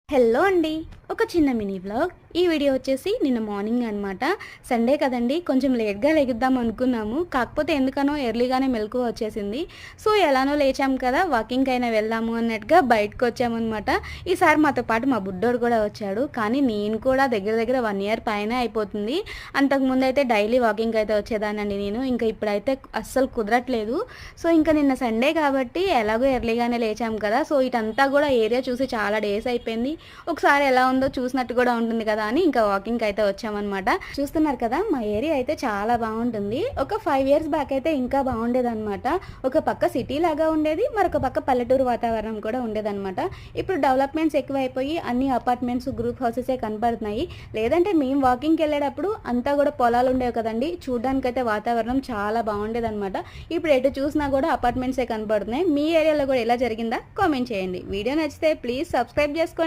Hello అండి. ఒక చిన్న మినీ వ్లాగ్. ఈ వీడియో వచ్చేసి నిన్న మార్నింగ్ అనమాట. సండే కదండీ! కొంచెం లేట్‌గా లెగుద్దాం అనుకున్నాము. కాకపోతే ఎందుకనో ఎర్లీగానే మెలుకువ వచ్చేసింది. సో, ఎలానో లేచాం కదా! వాకింగ్‌కైనా వెళ్దాము అన్నట్టుగా బయటకొచ్చామనమాట. ఈసారి మాతో పాటు మా బుడ్డోడు కూడా వచ్చాడు. కానీ నేను కూడా దగ్గర దగ్గర 1 ఇయర్ పైనే అయిపోతుంది. అంతకుముందయితే డైలీ వాకింగ్‌కయితే వచ్చేదాన్నండి నేను. ఇంకా ఇప్పుడైతే అస్సలు కుదరట్లేదు. సో, ఇంకా నిన్న సండే కాబట్టి ఎలాగో ఎర్లీగానే లేచాం కదా! సో, ఇటంతా కూడా ఏరియా చూసి చాలా డేస్ అయిపోయింది. ఒకసారి ఎలా ఉందో చూసినట్టు కూడా ఉంటుంది కదా అని ఇంకా వాకింగ్‌కి అయితే వచ్చామన్నమాట. చూస్తున్నారు కదా! మా ఏరియా అయితే చాలా బావుంటుంది. ఒక 5 ఇయర్స్ బ్యాక్ అయితే ఇంకా బావుండేదన్నమాట. ఒక పక్క సిటీ లాగా ఉండేది. మరొక పక్క పల్లెటూరు వాతావరణం కూడా ఉండేదన్నమాట. ఇప్పుడు డెవలప్‌మెంట్స్ ఎక్కువైపోయి అన్ని అపార్ట్మెంట్స్, గ్రూప్ హౌసెసే కనపడుతున్నాయి. లేదంటే మేము వాకింగ్‌కెళ్ళేటప్పుడు అంతా కూడా పొలాలు ఉండేవి కదండీ! చూడ్డానికైతే వాతావరణం చాలా బావుండేదన్నమాట. ఇప్పుడు ఎటు చూసినా కూడా అపార్ట్మెంట్సే కనపడుతున్నాయి. మీ ఏరియాలో కూడా ఇలా జరిగిందా? కామెంట్ చేయండి. వీడియో నచ్చితే ప్లీజ్ సబ్స్క్రైబ్ చేసుకోండి.